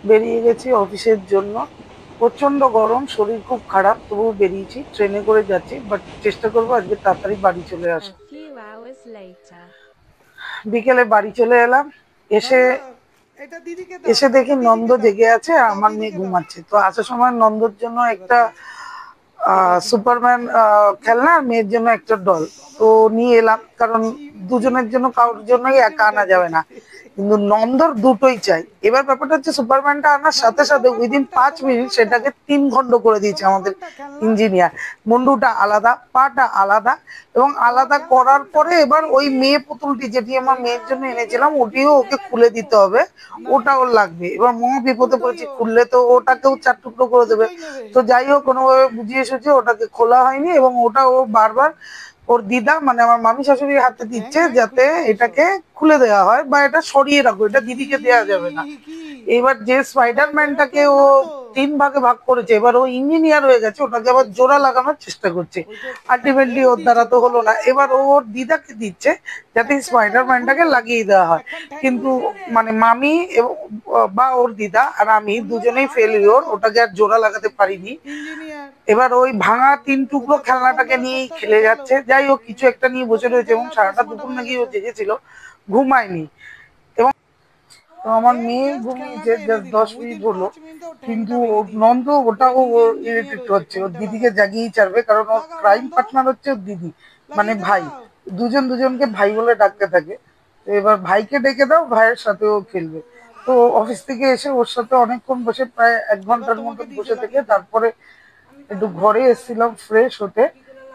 বেরিয়ে গেছি অফিসের জন্য। প্রচন্ড গরম, শরীর খুব খারাপ, তবুও বেরিয়েছি। ট্রেনে করে যাচ্ছি, বাট চেষ্টা করবো আজকে তাড়াতাড়ি বাড়ি চলে A আসা। few hours later. বিকেলে বাড়ি চলে এলাম। এসে নন্দ, এটা দিদিকে দাও, এসে দেখি এটা নন্দ দিদিকে দাও, জেগে আছে, আর দাও আমার মেয়ে দিদিকে দাও। ঘুমাচ্ছে। তো আসার সময় নন্দর জন্য এবার একটা দাও, এবার দাও। সুপারম্যান খেলনা, আর মেয়ের জন্য একটা ডল তো নিয়ে এলাম, কারণ চিমটি দুজনের জন্য কারোর চিমটি জন্যই কেটে একা আনা যাবে উঠেছে। না। কিন্তু নন্দর দুটোই চাই। এবার ব্যাপারটা হচ্ছে, সুপারম্যানটা আনার নন্দ, সাথে সাথে তোমার উইদিন কোনটা, 5 মিনিট সেটাকে 3 খণ্ড করে দিয়েছে তোমার আমাদের কোনটা খেলনা? ইঞ্জিনিয়ার। মুন্ডুটা আলাদা, পাটা আলাদা, এবং তোমার আলাদা খেলনা করার কোনটা? পরে এবার ওই মেয়ে পুতুলটি, যেটি আমার এইটা মেয়ের জন্য দিদি, এনেছিলাম, ওটিও দিদিকে ওকে খুলে দেবো দিতে হবে। না, ওটা ওর লাগবে। এবার মহা বিপদে দুটোই পড়েছি, ওর, খুললে তো ওটাকেও 4 টুকরো করে দেবে। দুটোই নেবে। তো যাই হোক, কোনোভাবে বুঝিয়ে সুঝিয়ে ওটাকে খোলা হয়নি, এবং ওটা ও বারবার ওর দিদা, মানে আমার মামি শাশুড়ির হাতে হ্যাং দিচ্ছে, হ্যাং যাতে খুলে দাও সব। এটাকে খুলে দেওয়া হয়, বা এটা সরিয়ে রাখো, এটা কি দিদিকে দেওয়া যাবে না। কি এবার যে ওটা ওটা স্পাইডারম্যানটাকে তোর ও না তো, 3 ভাগে ভাগ করেছে, এবার ও ইঞ্জিনিয়ার হয়ে গেছে, ওটাকে আবার বলছি জোড়া তো, লাগানোর চেষ্টা করছে। ওইটা আলটিমেটলি রেখে ওর দ্বারা দিয়েছে তো তো। হলো না। এবার ও ওর দিদাকে দিচ্ছে, যাতে একটা একটা করে স্পাইডারম্যানটাকে খুলবে, লাগিয়ে দেওয়া হয়। এখন কিন্তু ঠ্যাংগুলো খুলবে, মানে মামি এবং বা ওর দিদা আর আমি খুলবে না, দুজনেই হাতটা ফেলিওর, দেখো। ওটাকে আর জোড়া লাগাতে পারিনি। ইঞ্জিনিয়ার, এবার ওই ভাঙা 3 টুকরো ওকে খেলনাটাকে ধরে নিয়েই করতে হবে, খেলে চলো। যাচ্ছে। যাই হোক, কিছু একটা নিয়ে বসে নতুন রয়েছে, এবং খেলনার সারাটা চশমাটা দুপুর হয়ে নাকি ও গেছে। জেগেছিল, ঘুমায়নি। এবং তো আমার এই মেয়ে জাস্ট ঘুমিয়েছে, খেলনাটা এনে জাস্ট দিলাম, 10 মিনিট উইদিন হলো। 5 মিনিটে ও কিন্তু ঠ্যাংটা ভেঙে দিয়েছে। নন্দ ও ওটাও নিজে ইঞ্জিনিয়ার ইরিটেট হয়েছে হচ্ছে, ওর কোনটা দিদিকে লাগাবে। জাগিয়ে ছাড়বে, কারণ ওর লাগাও ক্রাইম নন্দ, পার্টনার হচ্ছে ওর দিদি, মানে লাগিয়ে ভাই। দাও। দুজন দুজনকে ভাই বলে ডাকতে থাকে। তো এবার ভাইকে ডেকে দাও, ভাইয়ের সাথেও খেলবে। তো অফিস থেকে এসে ওর সাথে অনেকক্ষণ বসে, প্রায় এক এবার ঘন্টার তোমাকে মতন দিয়েছে, বসে থেকে লাগিয়ে দাও। তারপরে একটু ঘরে এসেছিলাম ফ্রেশ হতে।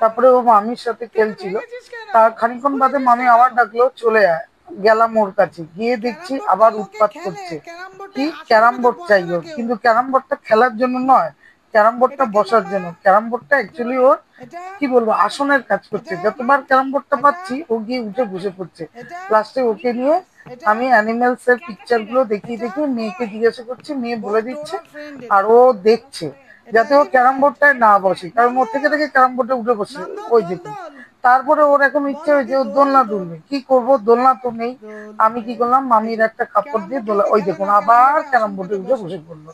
তারপরে ও মামির সাথে কেন খেলছিল। ভেঙেছিস কেন, তার খানিকক্ষণ বাদে খুলেছিস মামি কেন? আবার ডাকলো, চলে আয়। গেলাম ওর কাছে, গিয়ে ক্যারাম দেখছি বোর্ডটা আবার লোকে উৎপাত খেলে, করছে। ক্যারাম বোর্ডে কি আসল ক্যারাম পাতা বোর্ড চাই বসে না ওর, কেউ। কিন্তু ক্যারাম বোর্ডটা খেলার জন্য নয়। ক্যারাম বোর্ডটা এটা কে বসার মামা? জন্য। ক্যারাম বোর্ডটা অ্যাকচুয়ালি ওর এটা, কি বলবো, আসনের কাজ করছে। এটা, যতবার ক্যারাম বোর্ডটা এটা, পাচ্ছি ও গিয়ে উঠে বসে পড়ছে। এটা, লাস্টে ওকে নিয়ে এটা। আমি অ্যানিমেলস এর পিকচার গুলো দেখিয়ে এটা দেখিয়ে মেয়েকে জিজ্ঞাসা করছি, মেয়ে বলে তোর দিচ্ছে। আর ফ্রেন্ড আর এটা। ও দেখছে, এটা যাতে ও ক্যারাম এলিফ্যান্ট। বোর্ডটায় না বসে, কারণ নন্দ, ওর থেকে থেকে ক্যারাম বোর্ডে উঠে বসে। নন্দ ওই দোল দেখুন। দোল, তারপরে ওর এখন ইচ্ছে বল হয়েছে আগে ও দোল দোলনা দোল দুলবে। কি করবো, দোলনা তো নেই। দোল। আমি কি করলাম, এই মামির যে একটা কাপড় ক্যারাম দিয়ে বোর্ডে দোলা, কে ওই খেলে দেখুন না, ক্যারাম আবার বোর্ডে ক্যারাম আসন বোর্ডে পেতে উঠে বসো। বসে পড়লো।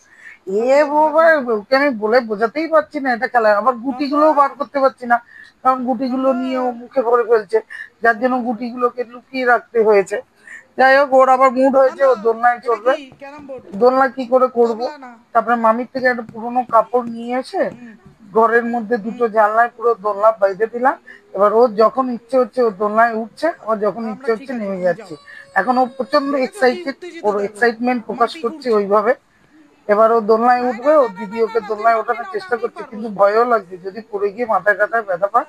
এ ওকে বাবা, ওকে আমি বলে বোঝাতেই পারছি না এটা খেলা, আবার নন্দ, গুটিগুলোও বার করতে পারছি না, কারণ নন্দ, গুটিগুলো নিয়ে ও মুখে ভরে ফেলছে, যার জন্য গুটিগুলোকে লুকিয়ে রাখতে হয়েছে। যাই হোক, ওর আবার মুড হয়েছে, নন্দ, ও দোলনায় এটা চড়বে। কি ক্যারাম বোর্ড? দোলনা কি করে করব। তবলা না। তারপরে মামির থেকে একটা পুরোনো কাপড় নিয়ে এসে হুম, ঘরের মধ্যে হুম। দুটো জানলায় পুরো দোলনা বেঁধে দিলাম। এবার ওর যখন ইচ্ছে হচ্ছে ও দোলনায় উঠছে, আবার যখন আমরা ইচ্ছে ঠিক হচ্ছে আছে, নেমে তুমি যাও। যাচ্ছে। এখন ও প্রচন্ড দেখেছো কি এক্সাইটেড, উত্তেজিত ওর দেখো, এক্সাইটমেন্ট প্রকাশ মাটি করছে ঘুরছে। ওইভাবে। এবার ও দোলনায় আয় না উঠবে, না ওর না দিদি না না ওকে না, তুমি দোলনায় মাটি ওঠানোর নাও না, চেষ্টা আমি করছে, পারবো। কিন্তু ভয়ও লাগছে যদি পড়ে গিয়ে মাথায় টাথায় ব্যথা পায়।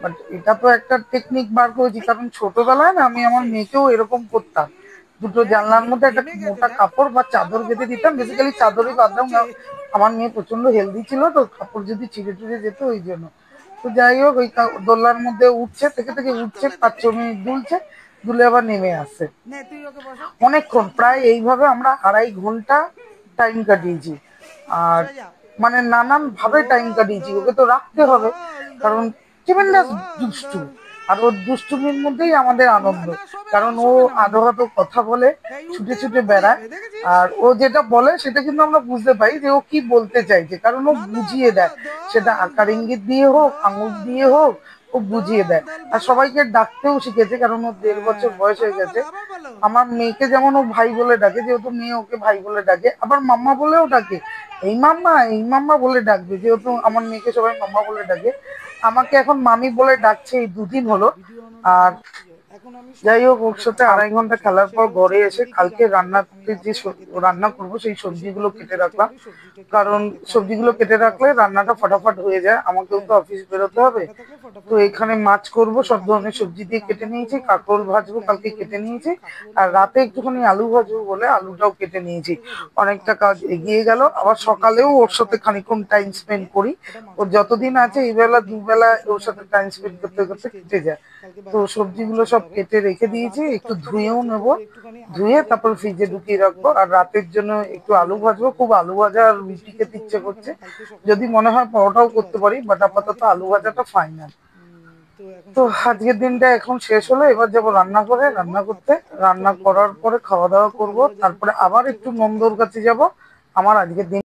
বাট এটা তো একটা টেকনিক বার করেছি, এই, কারণ ছোটবেলায় না আমি আমার শেষ। মেয়েকেও এরকম করতাম। দুটো দেখ জানলার মধ্যে একটা নেমে গেছে মোটা দেখ। কাপড় বা বাবা চাদর বেঁধে পাপি দিতাম, ভিজে বেসিক্যালি গিয়ে চাদরই ঝাঁপ বাঁধতাম হচ্ছে। না। আমার মেয়ে প্রচন্ড হেলদি ছিল, তো কাপড় যদি ছিঁড়ে টুড়ে যেত ওই জন্য। তো যাই হোক, ওই দোলনার মধ্যে উঠছে, থেকে সব থেকে পা উঠছে, তুলে দেবে। 5-6 মিনিট দুলছে, দুলে আবার নেমে আসছে। নে তুই ওকে বসা, অনেকক্ষণ, প্রায় এইভাবে আমরা 2.5 ঘন্টা টাইম হ্যাঁ, কাটিয়েছি। আর সোজা। মানে নানান ভাবে টাইম দোল কাটিয়েছি, দোল, ওকে তো রাখতে হবে, দোল কারণ দোল, ট্রিমেন্ডাস দোল দুষ্টু। দোল। আর ওর দুষ্টুমির মধ্যেই আমাদের না আনন্দ, না, শোবে না, কারণ ও ও শোবে না আধো মাম্মা। আধো কথা বলে, এই ছুটে উঠতে ছুটে যাবে পড়ে বেড়ায়। যাবে, দেখেছিস? আর ও যেটা বলে সেটা কিন্তু আমরা বুঝতে পারি যে ও কি বলতে চাইছে, কারণ ও নন্দ বুঝিয়ে বোঝো, দেয়। সেটা দোল আকার দোল, ইঙ্গিত দিয়ে হোক, আঙুল দোল দিয়ে দোল, হোক, ও বুঝিয়ে দোল দেয়। দোল আর বলো। সবাইকে ডাকতেও শিখেছে, কারণ ওর 1.5 বছর হ্যাঁ, বয়স হয়ে আবার গেছে। বলো, আবার বলো। আমার মেয়েকে যেমন ও ভাই বলে ডাকে, যেহেতু মেয়ে ওকে ভাই বলে ডাকে, আবার মাম্মা বলেও ডাকে। এই মাম্মা বলে ডাকবে, যেহেতু আমার মেয়েকে সবাই মাম্মা বলে ডাকে। আমাকে এখন মামি বলে ডাকছে এই 2 দিন হলো। দাঁড়াও, ভিডিও অন হলে আর সামনে দিয়ে। এখন আমি যাই সত্যি হোক, ওর তোমাদের সাথে খাবার 2.5 ঘন্টা দেখাচ্ছি, খেলার পর সেটা হচ্ছে ঘরে এসে দিদি কি কালকে রান্না করে আমি রান্নাতে যে রাতে আগের থেকে রান্না থেকে করব সেই সবজিগুলো বেশিরভাগ দিন কেটে চেষ্টা রাখলাম। করি সবজিটা কেটে কারণ রাখতে, কারণ সবজিগুলো পরে কেটে তাড়াতাড়ি রাখলে অফিস যেতে রান্নাটা হবে, কাজে ফটাফট যেতে হয়ে হবে, যায়, আমাকেও তাই তো না? অফিস বেরোতে সবজিটা হবে। কাটা থাকলে তো ফটাফট হয়ে এখানে যায়। মাছ করব, তো সব কালকে ধরনের কি সবজি দিয়ে কেটে রান্না নিয়েছি, করব আগে কাঁকরোল থেকে একটা ভাজবো, প্ল্যান কালকে করে কেটে নিয়েছি। নিয়েছি। কাঁকরোলের আর রাতে বড়াটা ওগুলো একটুখানি আলু বেসিক্যালি ভাজবো মাম্মা বলে করে দেবে, আলুটাও কেটে নিয়েছি। ঠিক আছে? অনেকটা আর কাজ শুধু এগিয়ে হচ্ছে গেল। সব আবার সবজি দিয়েছি, সকালেও ওর সাথে ডাঁটা খানিকক্ষণ টাইম আলু স্পেন্ড দিয়ে করি। একটা মাছ ওর রান্না যতদিন করবো। আছে মাছ এই বেলা কালকে নেই, দুবেলা কালকে ওর শুধুমাত্র সাথে টাইম স্পেন্ড করতে করতে নিরামিষ কেটে খেয়েছি। যায়। কালকে তো বাজার থেকে মাছ সবজিগুলো আনতে সব হবে। কেটে রেখে আর দিয়েছি, রাতে একটু তরকারি ধুয়েও আছে, নেবো। ওই একটুখানি আলু ধুয়ে ভাজা তারপর করবো, ফ্রিজে সবজি ঢুকিয়ে রাখবো রাখবো। আর রাতে। রাতের জন্য তো একটু আলু আলু ভাজা ভাজবো, করবো। খুব আলু ভাজা আর কালকে বেশি রুটি কিছু খেতে করবো ইচ্ছে না, করছে। কারণ কালকে যদি সকালবেলা মনে হয় পরোটাও রুটি করতে আছে, পারি, একটু বাট খাওয়ার আপাতত আগে আলু ফুলকো ভাজাটা দেবো। ফাইনাল। তো এখন তো সবজিটা আজকের কেটে নিই। দিনটা এখন শেষ হলো, এবার তারপরে যাবো রান্না রুটি করে, করবো, রান্না করতে। আর একটু রান্না আলু করার ভাজবো। পরে খাওয়া আমার দাওয়া খুব করব, আলু ভাজা তারপরে রুটি খেতে আবার ইচ্ছে একটু করছে, তাই নন্দর জন্য। কাছে যাব। আমার আজকের দিন